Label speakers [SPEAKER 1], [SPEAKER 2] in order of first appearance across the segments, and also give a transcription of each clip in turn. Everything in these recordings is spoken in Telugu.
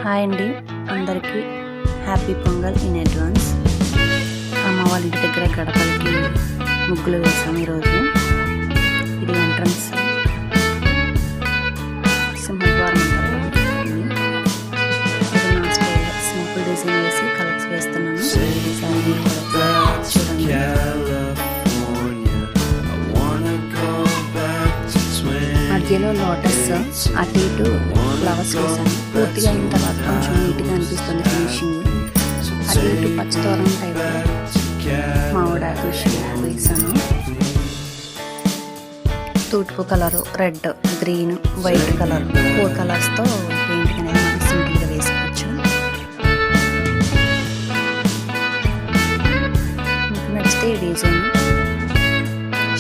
[SPEAKER 1] హాయ్ అండి, అందరికీ హ్యాపీ పొంగల్ ఇన్ అడ్వాన్స్. అమ్మ వాళ్ళ ఇంటి దగ్గర గడపలకి ముగ్గులు వేసాము ఈరోజు. ఇది ఎంట్రన్స్ సింహద్వారం అంటారు. ఇది నా స్టైల్ సింపుల్ డిజైన్ వేసి కలర్స్ వేస్తున్నాను. చూడండి, మధ్యలో లోటస్ అటు ఇటు ఫ్లవర్స్ వేసాను. పూర్తిగా అయిన తర్వాత కొంచెం నీట్గా అనిపిస్తుంది ఫినిషింగ్. అటు ఇటు పచ్చతోరం టైప్ మామిడాకు వేసాను. తూటుపు colour, red, green, white colour 4 కలర్స్తో పెయింటింగ్ అనేది మనం సింపుల్గా వేసుకోవచ్చు. మీకు నచ్చితే ఈ డిజైన్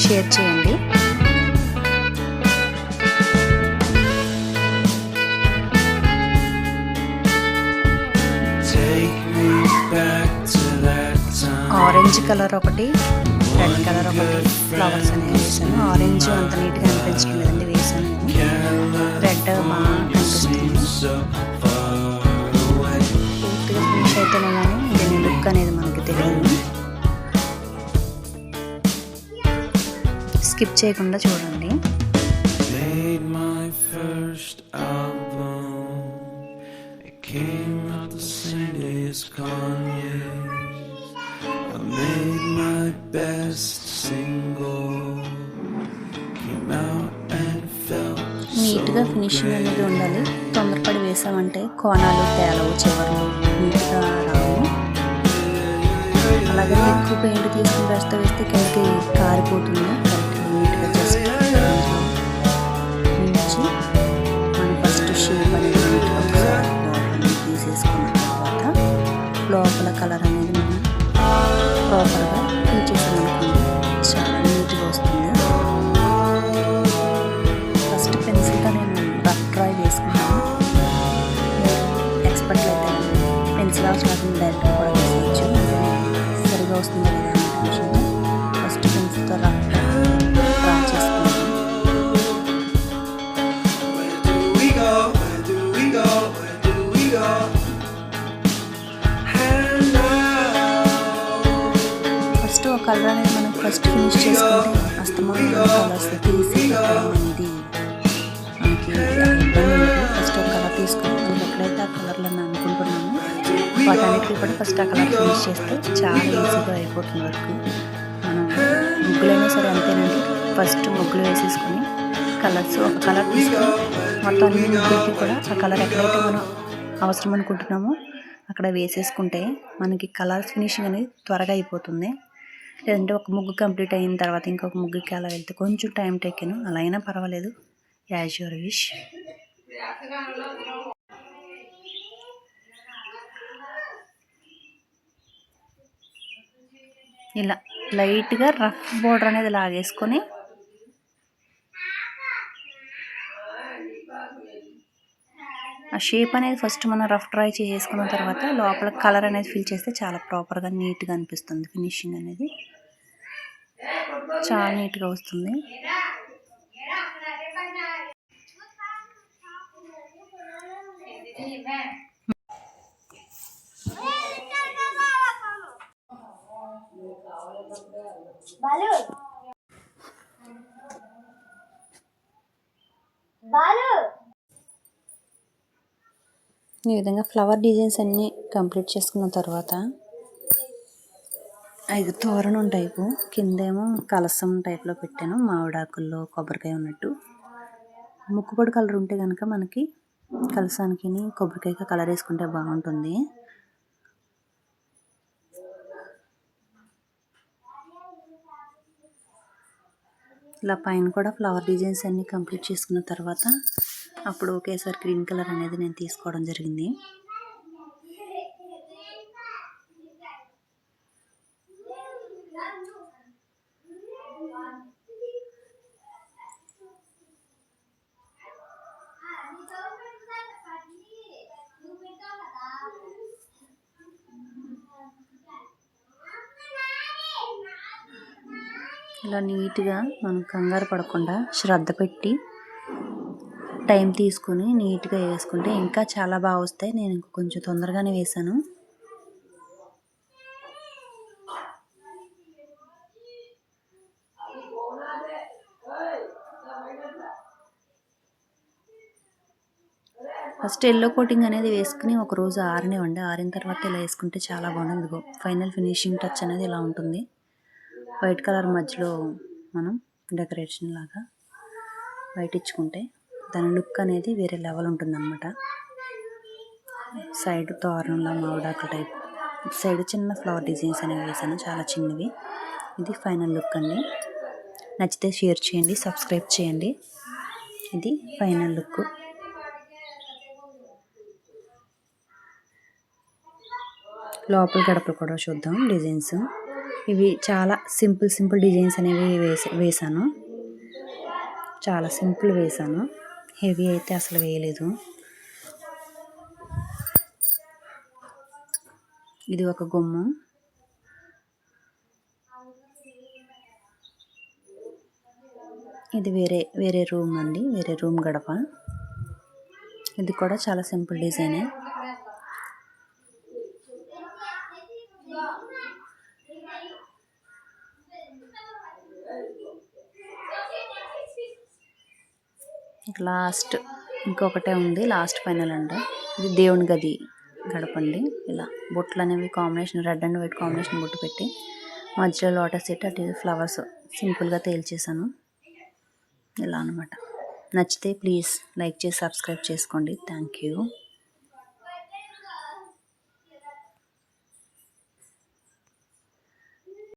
[SPEAKER 1] షేర్ చేయండి. ఆరెంజ్ కలర్ ఒకటి, రెడ్ కలర్ ఒకటి ఫ్లవర్స్ అనేవి వేసాను. ఆరెంజ్ అంత నీట్గా అనిపించడం లేదండి, వేసాను. రెడ్ బాగా కనిపిస్తుంది. పూర్తిగా ఫినిష్ అయితేనే కానీ దీని లుక్ అనేది మనకి తెలియదు. స్కిప్ చేయకుండా చూడండి.
[SPEAKER 2] Made my best single, came out and felt
[SPEAKER 1] నీట్గా ఫినిషింగ్ అనేది ఉండాలి. తొందరపడి వేసామంటే కోణాలు తేలవు, చివర్లు నీట్గా రావు. అలాగే ఎక్కువ పెయింట్ తీసుకుని వేస్తే కిందకి కారిపోతుంది. కరెక్ట్గా నీట్గా జస్ట్ నుంచి మనం ఫస్ట్ షేప్ అనేది నీట్గా తీసేసుకున్న తర్వాత లోపల కలర్ అనేది మనం ప్రాపర్గా ఫిల్ చేసామనుకోండి, చాలా నీట్గా వస్తుంది. ఫస్ట్ పెన్సిల్తో నేను రఫ్ డ్రా వేసుకున్నాను. ఎక్స్పర్ట్లు అయితే పెన్సిల్ అవసరం డైరెక్ట్గా కూడా వేసేయచ్చు. సరిగా వస్తుంది లేదా అనిపించింది. ఫస్ట్ పెన్సిల్తో రఫ్ డ్రా చేసుకున్నాను. ఒక కలర్ అనేది మనం ఫస్ట్ ఫినిష్ చేసుకుంటే అస్తమానం కలర్స్ తీసి అనేది మనకి ఇబ్బంది లేదు. ఫస్ట్ ఒక కలర్ తీసుకొని మనం ఎక్కడైతే ఆ కలర్లో అనుకుంటున్నామో వాటన్నిటికీ కూడా ఫస్ట్ ఆ కలర్ ఫినిష్ చేస్తే చాలా ఈజీగా అయిపోతుంది వర్క్. మనం ముగ్గులైనా సరే అంతేనండి. ఫస్ట్ ముగ్గులు వేసేసుకొని కలర్స్ ఒక కలర్ తీసుకొని మొత్తం అన్ని ముగ్గులకి కూడా ఆ కలర్ ఎక్కడైతే మనం అవసరం అనుకుంటున్నామో అక్కడ వేసేసుకుంటే మనకి కలర్ ఫినిషింగ్ అనేది త్వరగా అయిపోతుంది. లేదంటే ఒక ముగ్గు కంప్లీట్ అయిన తర్వాత ఇంకొక ముగ్గుకి అలా వెళ్తే కొంచెం టైం టేకెను, అలా అయినా పర్వాలేదు, యాజ్ యువర్ విష్. ఇలా లైట్గా రఫ్ బోర్డర్ అనేది లాగేసుకొని ఆ షేప్ అనేది ఫస్ట్ మనం రఫ్ డ్రై చేసుకున్న తర్వాత లోపల కలర్ అనేది ఫిల్ చేస్తే చాలా ప్రాపర్గా నీట్గా అనిపిస్తుంది. ఫినిషింగ్ అనేది చాలా నీట్గా వస్తుంది. ఈ విధంగా ఫ్లవర్ డిజైన్స్ అన్నీ కంప్లీట్ చేసుకున్న తర్వాత 5 తోరణం టైపు, కిందేమో కలసం టైప్లో పెట్టాను. మామిడాకుల్లో కొబ్బరికాయ ఉన్నట్టు. ముక్కుపొడి కలర్ ఉంటే కనుక మనకి కలసానికి కొబ్బరికాయకి కలర్ వేసుకుంటే బాగుంటుంది. ఇలా పైన కూడా ఫ్లవర్ డిజైన్స్ అన్నీ కంప్లీట్ చేసుకున్న తర్వాత అప్పుడు ఒకేసారి గ్రీన్ కలర్ అనేది నేను తీసుకోవడం జరిగింది. ఇలా నీట్గా మనం కంగారు పడకుండా శ్రద్ధ పెట్టి టైం తీసుకుని నీట్గా వేసుకుంటే ఇంకా చాలా బాగా వస్తాయి. నేను కొంచెం తొందరగానే వేసాను. ఫస్ట్ ఎల్లో కోటింగ్ అనేది వేసుకుని ఒక రోజు ఆరనివ్వండి. ఆరిన తర్వాత ఇలా వేసుకుంటే చాలా బాగుంటుంది. ఇదిగో ఫైనల్ ఫినిషింగ్ టచ్ అనేది ఇలా ఉంటుంది. వైట్ కలర్ మధ్యలో మనం డెకరేషన్ లాగా వైట్ ఇచ్చుకుంటే దాని లుక్ అనేది వేరే లెవెల్ ఉంటుంది అనమాట. సైడ్ తోరణంలో మామిడాకుల టైప్, సైడ్ చిన్న ఫ్లవర్ డిజైన్స్ అనేవి వేసాను, చాలా చిన్నవి. ఇది ఫైనల్ లుక్ అండి. నచ్చితే షేర్ చేయండి, సబ్స్క్రైబ్ చేయండి. ఇది ఫైనల్ లుక్. లోపల గడపలు కూడా చూద్దాం డిజైన్స్. ఇవి చాలా సింపుల్ డిజైన్స్ అనేవి వేసాను. చాలా సింపుల్ వేసాను, హెవీ అయితే అసలు వేయలేదు. ఇది ఒక గుమ్మం. ఇది వేరే రూమ్ అండి, వేరే రూమ్ గడప. ఇది కూడా చాలా సింపుల్ డిజైనే. లాస్ట్ ఇంకొకటే ఉంది, లాస్ట్ ఫైనల్ అంట. ఇది దేవుని గది గడపండి. ఇలా బొట్లు అనేవి combination, red and white combination బొట్టు పెట్టి మధ్యలో లోటస్ సెట్, అటు ఫ్లవర్స్ సింపుల్గా తేల్చేసాను. ఇలా అనమాట. నచ్చితే ప్లీజ్ లైక్ చేసి సబ్స్క్రైబ్ చేసుకోండి. Thank you.